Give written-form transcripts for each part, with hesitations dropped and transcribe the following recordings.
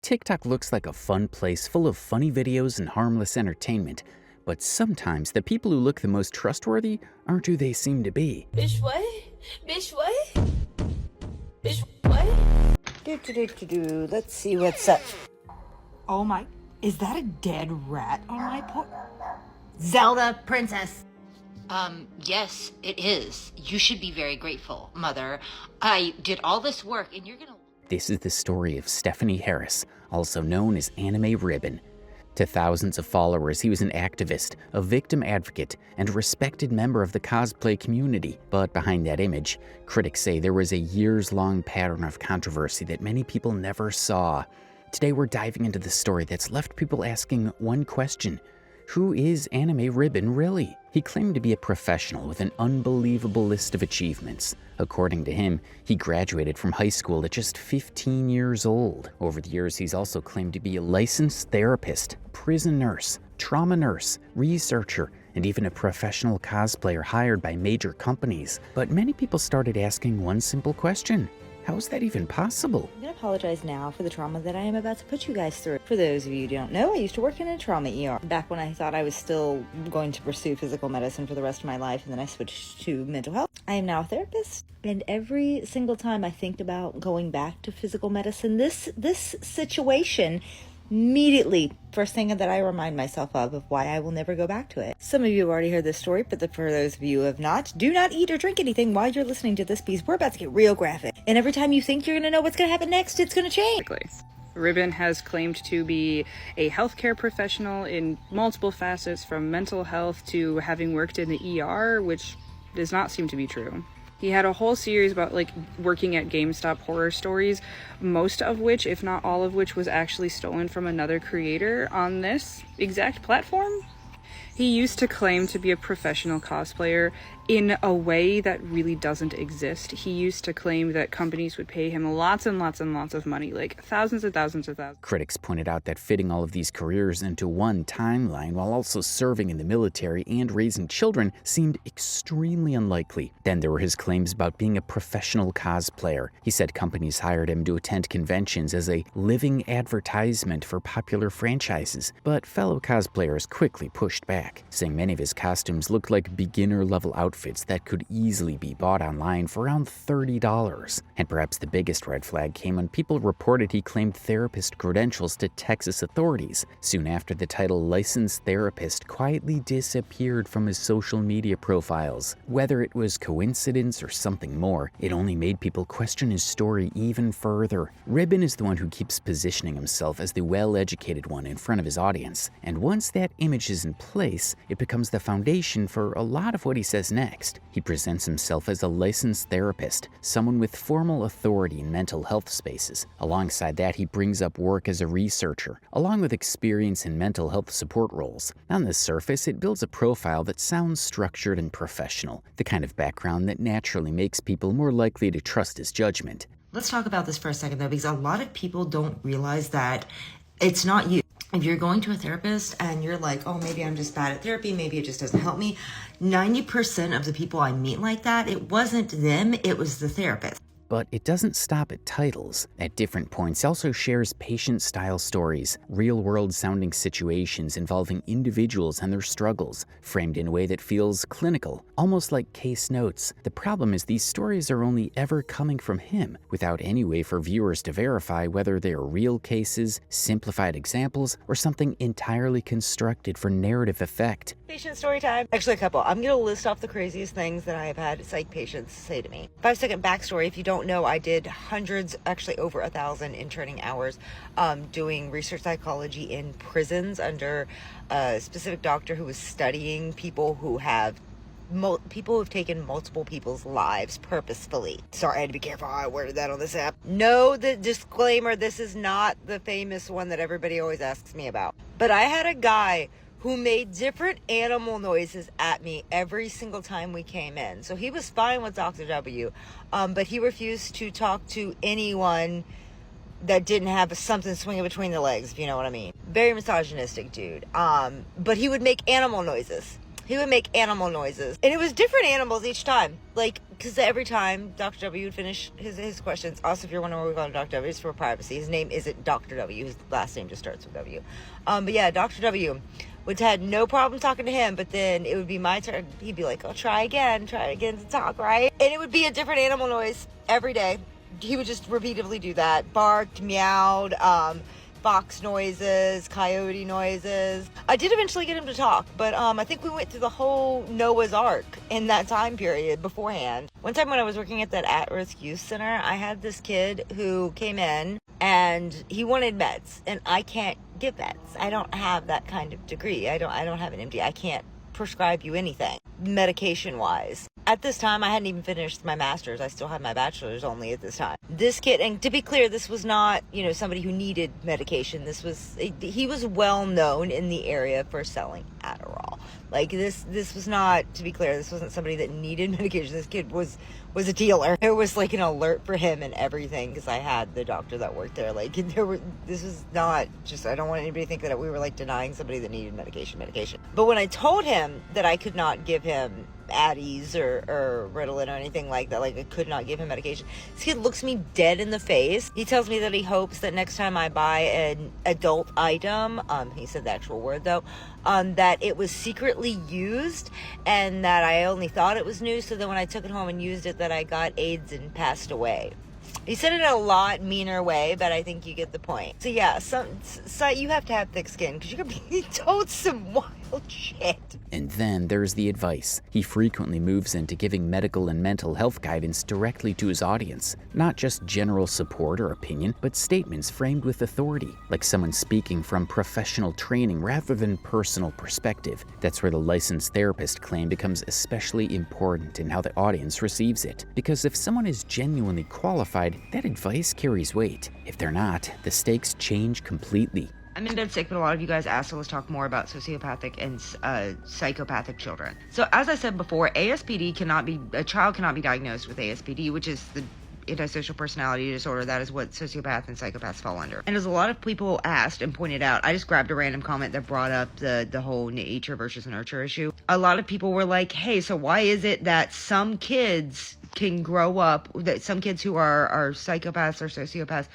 TikTok looks like a fun place full of funny videos and harmless entertainment, but sometimes the people who look the most trustworthy aren't who they seem to be. Bitch, what? Bitch, what? Bitch, what? Let's see what's up. Oh my, is that a dead rat on my porch? Zelda princess. Yes, it is. You should be very grateful, Mother. I did all this work and you're gonna... This is the story of Stephanie Harris, also known as Anime Ribbon. To thousands of followers, he was an activist, a victim advocate, and a respected member of the cosplay community. But behind that image, critics say there was a years-long pattern of controversy that many people never saw. Today we're diving into the story that's left people asking one question: who is Anime Ribbon really? He claimed to be a professional with an unbelievable list of achievements. According to him, he graduated from high school at just 15 years old. Over the years, he's also claimed to be a licensed therapist, prison nurse, trauma nurse, researcher, and even a professional cosplayer hired by major companies. But many people started asking one simple question: how is that even possible? I'm gonna apologize now for the trauma that I am about to put you guys through. For those of you who don't know, I used to work in a trauma ER back when I thought I was still going to pursue physical medicine for the rest of my life, and then I switched to mental health. I am now a therapist, and every single time I think about going back to physical medicine, this situation immediately, first thing that I remind myself of why I will never go back to it. Some of you have already heard this story, but for those of you who have not, do not eat or drink anything while you're listening to this piece. We're about to get real graphic. And every time you think you're going to know what's going to happen next, it's going to change. Ribbon has claimed to be a healthcare professional in multiple facets, from mental health to having worked in the ER, which does not seem to be true. He had a whole series about working at GameStop horror stories, most of which, if not all of which, was actually stolen from another creator on this exact platform. He used to claim to be a professional cosplayer in a way that really doesn't exist. He used to claim that companies would pay him lots and lots and lots of money, like thousands and thousands of thousands. Critics pointed out that fitting all of these careers into one timeline while also serving in the military and raising children seemed extremely unlikely. Then there were his claims about being a professional cosplayer. He said companies hired him to attend conventions as a living advertisement for popular franchises, but fellow cosplayers quickly pushed back, saying many of his costumes looked like beginner-level outfits that could easily be bought online for around $30. And perhaps the biggest red flag came when people reported he claimed therapist credentials to Texas authorities. Soon after, the title licensed therapist quietly disappeared from his social media profiles. Whether it was coincidence or something more, it only made people question his story even further. Ribbon is the one who keeps positioning himself as the well-educated one in front of his audience, and once that image is in place, it becomes the foundation for a lot of what he says next. He presents himself as a licensed therapist, someone with formal authority in mental health spaces. Alongside that, he brings up work as a researcher, along with experience in mental health support roles. On the surface, it builds a profile that sounds structured and professional, the kind of background that naturally makes people more likely to trust his judgment. Let's talk about this for a second, though, because a lot of people don't realize that it's not you. If you're going to a therapist and you're like, oh, maybe I'm just bad at therapy, maybe it just doesn't help me, 90% of the people I meet like that, it wasn't them, it was the therapist. But it doesn't stop at titles. At different points, he also shares patient-style stories, real-world sounding situations involving individuals and their struggles, framed in a way that feels clinical, almost like case notes. The problem is these stories are only ever coming from him, without any way for viewers to verify whether they are real cases, simplified examples, or something entirely constructed for narrative effect. Patient story time. Actually, a couple. I'm going to list off the craziest things that I have had psych patients say to me. 5-second backstory. If you don't know, I did hundreds, actually over 1,000 interning hours doing research psychology in prisons under a specific doctor who was studying people who have taken multiple people's lives purposefully. Sorry, I had to be careful how I worded that on this app. No, the disclaimer, this is not the famous one that everybody always asks me about. But I had a guy who made different animal noises at me every single time we came in. So he was fine with Dr. W, but he refused to talk to anyone that didn't have something swinging between the legs, if you know what I mean. Very misogynistic dude. But he would make animal noises. he would make animal noises. And it was different animals each time. Like, because every time Dr. W would finish his questions, also if you're wondering why we call him Dr. W, it's for privacy. His name isn't Dr. W. His last name just starts with W. But yeah, Dr. W would had no problem talking to him, but then it would be my turn. He'd be like, oh, try again to talk, right? And it would be a different animal noise every day. He would just repeatedly do that. Barked, meowed, fox noises, coyote noises. I did eventually get him to talk, but I think we went through the whole Noah's Ark in that time period beforehand. One time when I was working at that at-risk youth center, I had this kid who came in and he wanted meds, and I can't give meds. I don't have that kind of degree. I don't have an MD. I can't prescribe you anything medication wise. At this time, I hadn't even finished my master's. I still had my bachelor's only at this time. This kid, and to be clear, this was not, somebody who needed medication. He was well known in the area for selling Adderall. Like this was not, to be clear, this wasn't somebody that needed medication. This kid was a dealer. It was like an alert for him and everything, because I had the doctor that worked there. Like this was not just, I don't want anybody to think that we were like denying somebody that needed medication. But when I told him that I could not give him Addies or Ritalin or anything like that, like I could not give him medication, this kid looks me dead in the face. He tells me that he hopes that next time I buy an adult item, he said the actual word though, that it was secretly used and that I only thought it was new, so that when I took it home and used it, that I got AIDS and passed away. He said it in a lot meaner way, but I think you get the point. So yeah, so you have to have thick skin, because you could be told some wild shit. And then there's the advice. He frequently moves into giving medical and mental health guidance directly to his audience. Not just general support or opinion, but statements framed with authority, like someone speaking from professional training rather than personal perspective. That's where the licensed therapist claim becomes especially important in how the audience receives it. Because if someone is genuinely qualified, that advice carries weight. If they're not, the stakes change completely. I'm in dead sick, but a lot of you guys asked, so let's talk more about sociopathic and psychopathic children. So as I said before, a child cannot be diagnosed with ASPD, which is the antisocial personality disorder. That is what sociopaths and psychopaths fall under. And as a lot of people asked and pointed out, I just grabbed a random comment that brought up the whole nature versus nurture issue. A lot of people were like, hey, so why is it that some kids can grow up, that some kids who are psychopaths or sociopaths.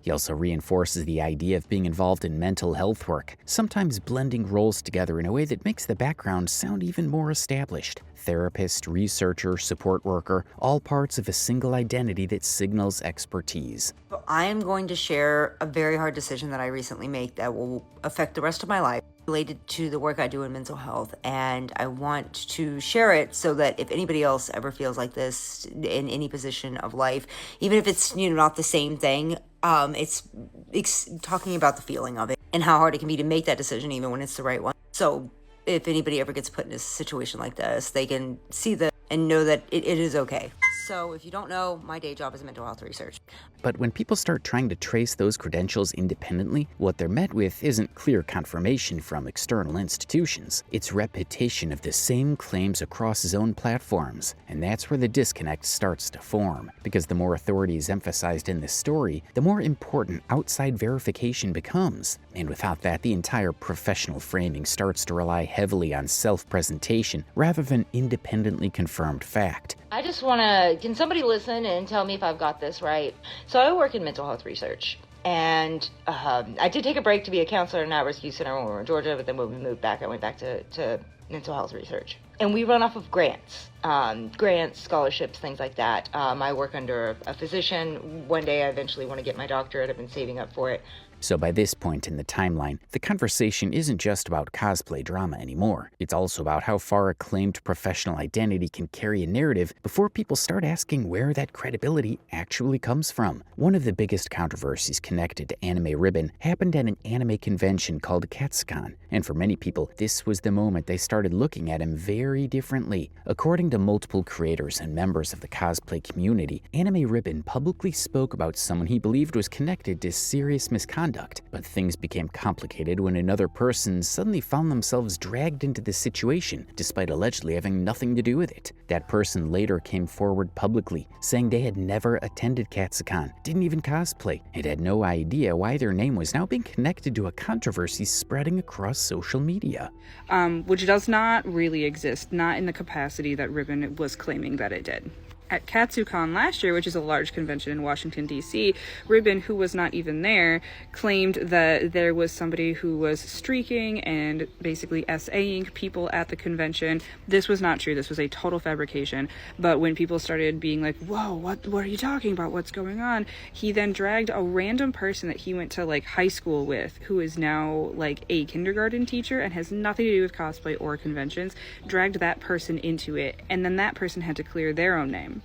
He also reinforces the idea of being involved in mental health work, sometimes blending roles together in a way that makes the background sound even more established. Therapist, researcher, support worker, all parts of a single identity that signals expertise. I am going to share a very hard decision that I recently made that will affect the rest of my life, related to the work I do in mental health, and I want to share it so that if anybody else ever feels like this in any position of life, even if it's not the same thing, it's talking about the feeling of it and how hard it can be to make that decision even when it's the right one. So if anybody ever gets put in a situation like this, they can see that and know that it is okay. So if you don't know, my day job is mental health research. But when people start trying to trace those credentials independently, what they're met with isn't clear confirmation from external institutions. It's repetition of the same claims across his own platforms. And that's where the disconnect starts to form. Because the more authority is emphasized in this story, the more important outside verification becomes. And without that, the entire professional framing starts to rely heavily on self-presentation rather than independently confirmed fact. I just can somebody listen and tell me if I've got this right? So I work in mental health research, and I did take a break to be a counselor in an at-risk youth center when we were in Georgia, but then when we moved back, I went back to mental health research. And we run off of grants, scholarships, things like that. I work under a physician. One day I eventually want to get my doctorate. I've been saving up for it. So by this point in the timeline, the conversation isn't just about cosplay drama anymore. It's also about how far a claimed professional identity can carry a narrative before people start asking where that credibility actually comes from. One of the biggest controversies connected to Anime Ribbon happened at an anime convention called KatsuCon, and for many people, this was the moment they started looking at him very differently. According to multiple creators and members of the cosplay community, Anime Ribbon publicly spoke about someone he believed was connected to serious misconduct conduct. But things became complicated when another person suddenly found themselves dragged into the situation, despite allegedly having nothing to do with it. That person later came forward publicly, saying they had never attended KatsuCon, didn't even cosplay, and had no idea why their name was now being connected to a controversy spreading across social media. Which does not really exist, not in the capacity that Ribbon was claiming that it did. At KatsuCon last year, which is a large convention in Washington, D.C., Ribbon, who was not even there, claimed that there was somebody who was streaking and basically SAing people at the convention. This was not true. This was a total fabrication. But when people started being like, whoa, what are you talking about? What's going on? He then dragged a random person that he went to like high school with, who is now like a kindergarten teacher and has nothing to do with cosplay or conventions, dragged that person into it. And then that person had to clear their own name.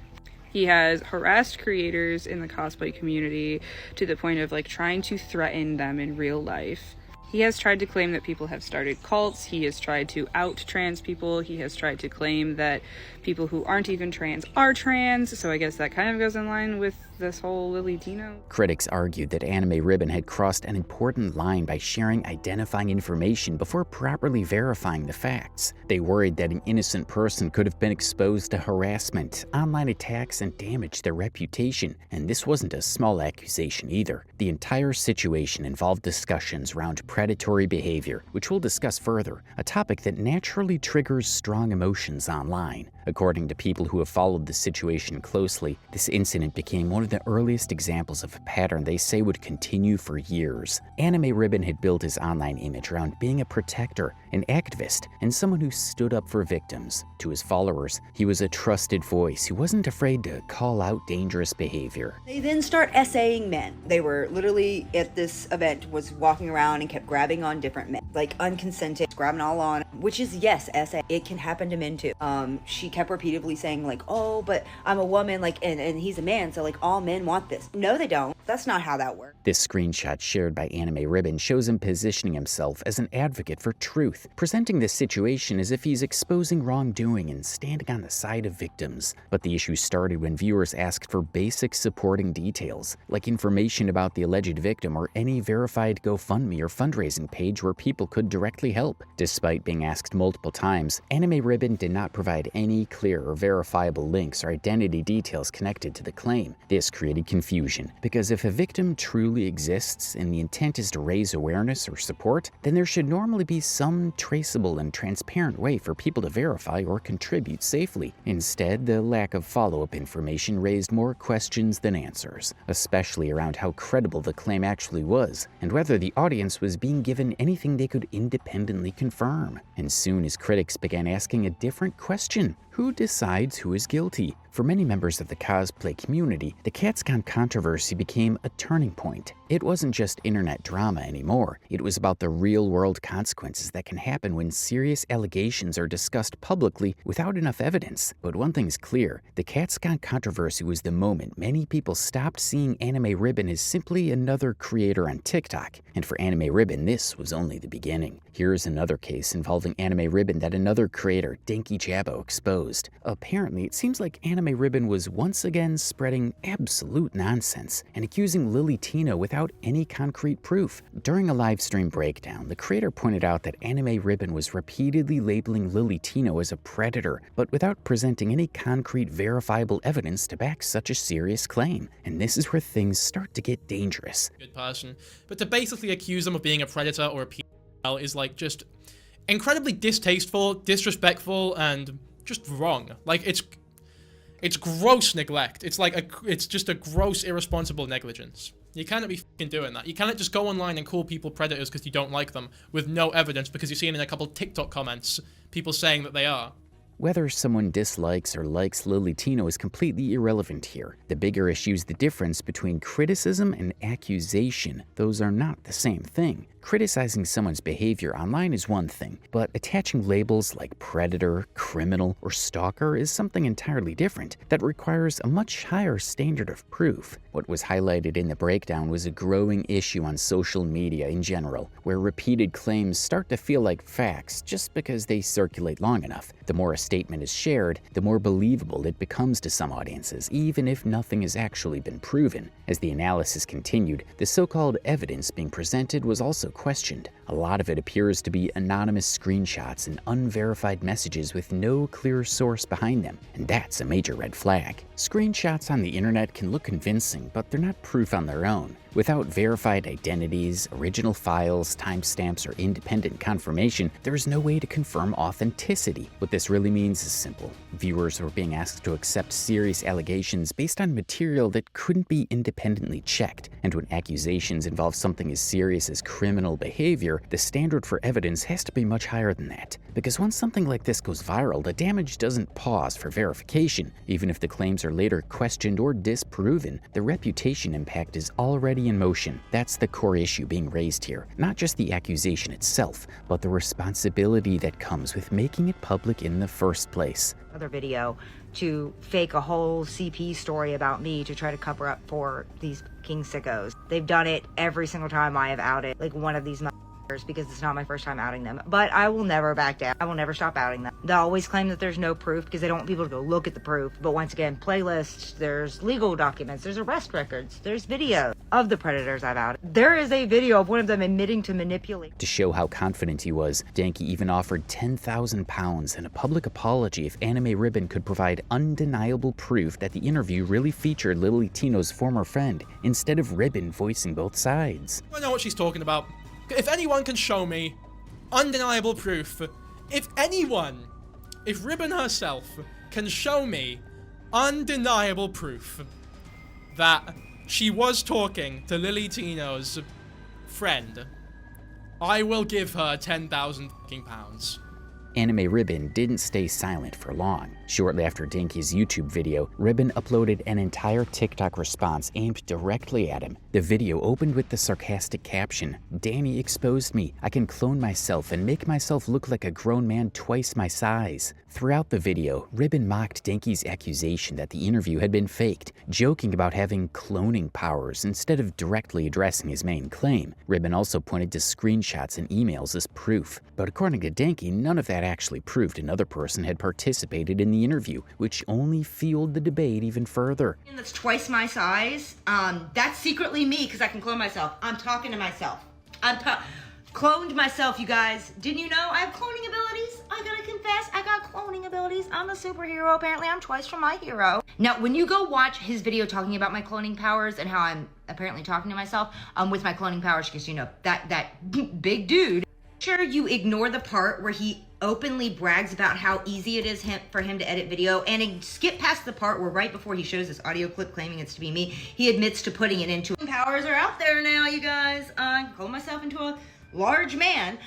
He has harassed creators in the cosplay community to the point of like trying to threaten them in real life. He has tried to claim that people have started cults. He has tried to out trans people. He has tried to claim that people who aren't even trans are trans. So I guess that kind of goes in line with this whole Lily Tino. Critics argued that Anime Ribbon had crossed an important line by sharing identifying information before properly verifying the facts. They worried that an innocent person could have been exposed to harassment, online attacks, and damaged their reputation. And this wasn't a small accusation either. The entire situation involved discussions around predatory behavior, which we'll discuss further, a topic that naturally triggers strong emotions online. According to people who have followed the situation closely, this incident became one of the earliest examples of a pattern they say would continue for years. Anime Ribbon had built his online image around being a protector, an activist, and someone who stood up for victims. To his followers, he was a trusted voice who wasn't afraid to call out dangerous behavior. They then start essaying men. They were literally at this event, was walking around and kept grabbing on different men, like unconsented, grabbing all on, which is, yes, essay. It can happen to men too. She kept repeatedly saying like, oh, but I'm a woman, like, and he's a man, so like all men want this. No, they don't. That's not how that works. This screenshot shared by Anime Ribbon shows him positioning himself as an advocate for truth, presenting this situation as if he's exposing wrongdoing and standing on the side of victims. But the issue started when viewers asked for basic supporting details, like information about the alleged victim or any verified GoFundMe or fundraising page where people could directly help. Despite being asked multiple times, Anime Ribbon did not provide any clear or verifiable links or identity details connected to the claim. This created confusion, because if a victim truly exists and the intent is to raise awareness or support, then there should normally be some traceable and transparent way for people to verify or contribute safely. Instead, the lack of follow-up information raised more questions than answers, especially around how credible the claim actually was, and whether the audience was being given anything they could independently confirm. And soon his critics began asking a different question: who decides who is guilty? For many members of the cosplay community, the KatsuCon controversy became a turning point. It wasn't just internet drama anymore. It was about the real-world consequences that can happen when serious allegations are discussed publicly without enough evidence. But one thing's clear: the KatsuCon controversy was the moment many people stopped seeing Anime Ribbon as simply another creator on TikTok. And for Anime Ribbon, this was only the beginning. Here's another case involving Anime Ribbon that another creator, Denki Jabo, exposed. Apparently, it seems like Anime Ribbon was once again spreading absolute nonsense and accusing Lily Tino without any concrete proof. During a live stream breakdown, the creator pointed out that Anime Ribbon was repeatedly labeling Lily Tino as a predator, but without presenting any concrete verifiable evidence to back such a serious claim. And this is where things start to get dangerous. Good person, but to basically accuse them of being a predator or a pedophile is like just incredibly distasteful, disrespectful, and just wrong. Like it's gross neglect. It's just a gross irresponsible negligence. You cannot be fucking doing that. You cannot just go online and call people predators because you don't like them with no evidence because you've seen in a couple TikTok comments people saying that they are. Whether someone dislikes or likes Lily Tino is completely irrelevant here. The bigger issue is the difference between criticism and accusation. Those are not the same thing. Criticizing someone's behavior online is one thing, but attaching labels like predator, criminal, or stalker is something entirely different that requires a much higher standard of proof. What was highlighted in the breakdown was a growing issue on social media in general, where repeated claims start to feel like facts just because they circulate long enough. The more a statement is shared, the more believable it becomes to some audiences, even if nothing has actually been proven. As the analysis continued, the so-called evidence being presented was also questioned. A lot of it appears to be anonymous screenshots and unverified messages with no clear source behind them, and that's a major red flag. Screenshots on the internet can look convincing, but they're not proof on their own. Without verified identities, original files, timestamps, or independent confirmation, there is no way to confirm authenticity. What this really means is simple. Viewers are being asked to accept serious allegations based on material that couldn't be independently checked. And when accusations involve something as serious as criminal behavior, the standard for evidence has to be much higher than that. Because once something like this goes viral, the damage doesn't pause for verification. Even if the claims are later questioned or disproven, the reputation impact is already in motion. That's the core issue being raised here. Not just the accusation itself, but the responsibility that comes with making it public in the first place. Other video to fake a whole CP story about me to try to cover up for these king sickos. They've done it every single time I have outed like one of these because it's not my first time outing them. But I will never back down. I will never stop outing them. They'll always claim that there's no proof because they don't want people to go look at the proof. But once again, playlists, there's legal documents, there's arrest records, there's video of the predators I've outed. There is a video of one of them admitting to manipulate. To show how confident he was, Danke even offered £10,000 and a public apology if Anime Ribbon could provide undeniable proof that the interview really featured Lily Tino's former friend, instead of Ribbon voicing both sides. I know what she's talking about. If anyone can show me undeniable proof, if Ribbon herself can show me undeniable proof that she was talking to Lily Tino's friend, I will give her £10,000. Anime Ribbon didn't stay silent for long. Shortly after Danke's YouTube video, Ribbon uploaded an entire TikTok response aimed directly at him. The video opened with the sarcastic caption, "Danny exposed me. I can clone myself and make myself look like a grown man twice my size." Throughout the video, Ribbon mocked Danke's accusation that the interview had been faked, joking about having cloning powers instead of directly addressing his main claim. Ribbon also pointed to screenshots and emails as proof. But according to Danke, none of that actually proved another person had participated in the interview, which only fueled the debate even further. That's twice my size. That's secretly me because I can clone myself. I'm talking to myself. Cloned myself, you guys. Didn't you know I have cloning abilities? I gotta confess, I got cloning abilities. I'm a superhero. Apparently, I'm twice from my hero. Now, when you go watch his video talking about my cloning powers and how I'm apparently talking to myself with my cloning powers, because you know that big dude. Sure, you ignore the part where he openly brags about how easy it is for him to edit video, and skip past the part where right before he shows this audio clip claiming it's to be me, he admits to putting it into. Powers are out there now, you guys. I call myself into a large man.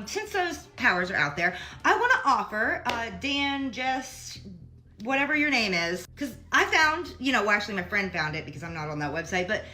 Since those powers are out there, I want to offer Dan, Jess, whatever your name is, because I found, actually my friend found it because I'm not on that website, but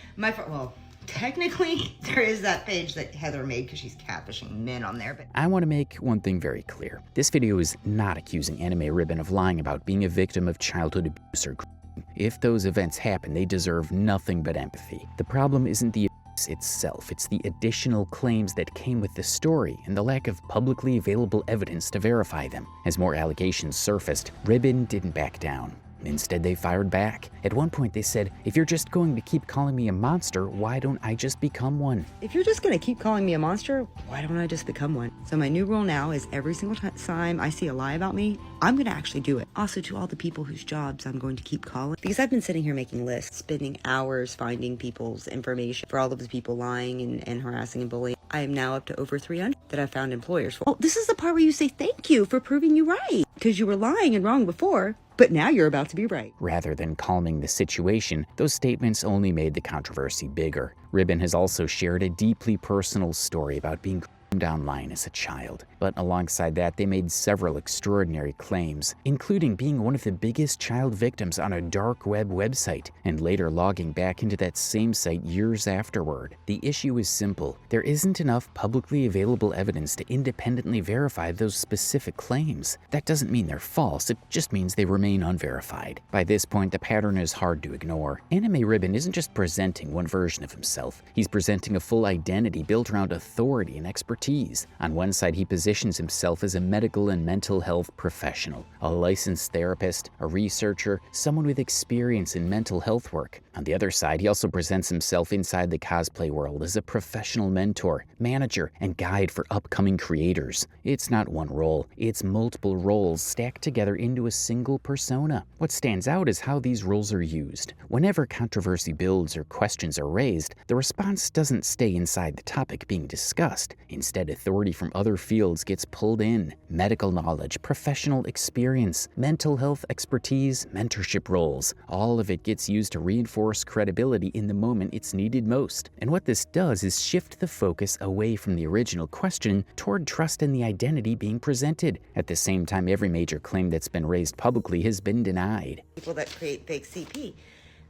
technically, there is that page that Heather made because she's catfishing men on there. But I want to make one thing very clear. This video is not accusing Anime Ribbon of lying about being a victim of childhood abuse or grooming. If those events happen, they deserve nothing but empathy. The problem isn't the abuse itself, it's the additional claims that came with the story and the lack of publicly available evidence to verify them. As more allegations surfaced, Ribbon didn't back down. Instead, they fired back. At one point, they said, "If you're just going to keep calling me a monster, why don't I just become one?" if you're just gonna keep calling me a monster, why don't I just become one? So my new rule now is every single time I see a lie about me, I'm gonna actually do it. Also to all the people whose jobs I'm going to keep calling. Because I've been sitting here making lists, spending hours finding people's information for all of the people lying and harassing and bullying. I am now up to over 300 that I've found employers for. Oh, this is the part where you say thank you for proving you right. Because you were lying and wrong before, but now you're about to be right. Rather than calming the situation, those statements only made the controversy bigger. Ribbon has also shared a deeply personal story about being groomed online as a child. But alongside that, they made several extraordinary claims, including being one of the biggest child victims on a dark web website, and later logging back into that same site years afterward. The issue is simple. There isn't enough publicly available evidence to independently verify those specific claims. That doesn't mean they're false, it just means they remain unverified. By this point, the pattern is hard to ignore. Anime Ribbon isn't just presenting one version of himself. He's presenting a full identity built around authority and expertise. expertise. On one side, he positions himself as a medical and mental health professional, a licensed therapist, a researcher, someone with experience in mental health work. On the other side, he also presents himself inside the cosplay world as a professional mentor, manager, and guide for upcoming creators. It's not one role, it's multiple roles stacked together into a single persona. What stands out is how these roles are used. Whenever controversy builds or questions are raised, the response doesn't stay inside the topic being discussed. Instead, authority from other fields gets pulled in. Medical knowledge, professional experience, mental health expertise, mentorship roles, all of it gets used to reinforce credibility in the moment it's needed most. And what this does is shift the focus away from the original question toward trust in the identity being presented. At the same time, every major claim that's been raised publicly has been denied. People that create fake CP,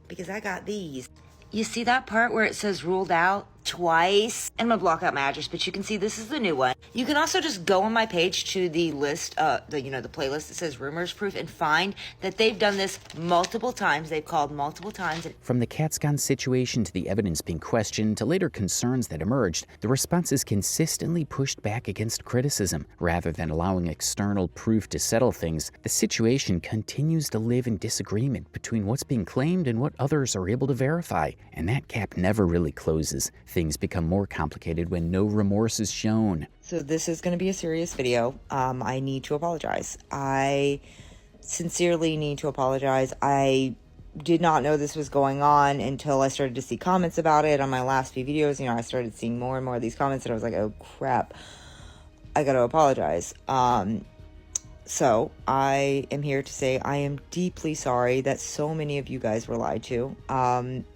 because I got these. You see that part where it says ruled out twice? I'm gonna block out my address, but you can see this is the new one. You can also just go on my page to the list, the playlist that says rumors proof, and find that they've done this multiple times. They've called multiple times. From the KatsuCon situation to the evidence being questioned to later concerns that emerged, the response is consistently pushed back against criticism. Rather than allowing external proof to settle things, the situation continues to live in disagreement between what's being claimed and what others are able to verify. And that gap never really closes. Things become more complicated when no remorse is shown. So this is going to be a serious video. I need to apologize. I sincerely need to apologize. I did not know this was going on until I started to see comments about it on my last few videos. I started seeing more and more of these comments, and I was like, oh crap, I got to apologize. So I am here to say I am deeply sorry that so many of you guys were lied to.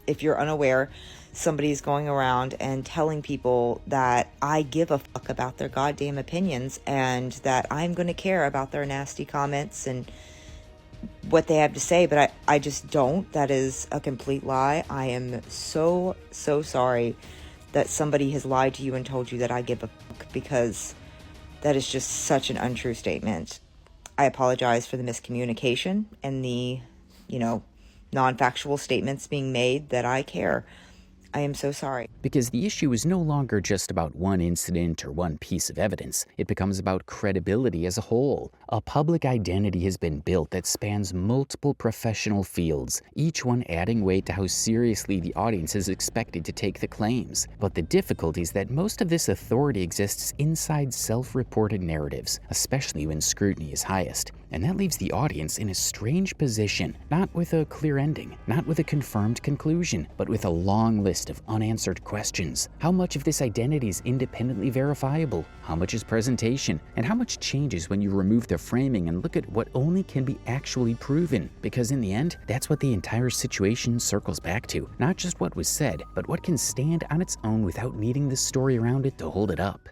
If you're unaware, somebody's going around and telling people that I give a fuck about their goddamn opinions and that I'm going to care about their nasty comments and what they have to say, but I just don't. That is a complete lie. I am so sorry that somebody has lied to you and told you that I give a fuck, because that is just such an untrue statement. I apologize for the miscommunication and the, non-factual statements being made that I care. I am so sorry. Because the issue is no longer just about one incident or one piece of evidence. It becomes about credibility as a whole. A public identity has been built that spans multiple professional fields, each one adding weight to how seriously the audience is expected to take the claims. But the difficulty is that most of this authority exists inside self-reported narratives, especially when scrutiny is highest. And that leaves the audience in a strange position, not with a clear ending, not with a confirmed conclusion, but with a long list of unanswered questions. How much of this identity is independently verifiable? How much is presentation? And how much changes when you remove the framing and look at what only can be actually proven? Because in the end, that's what the entire situation circles back to. Not just what was said, but what can stand on its own without needing the story around it to hold it up.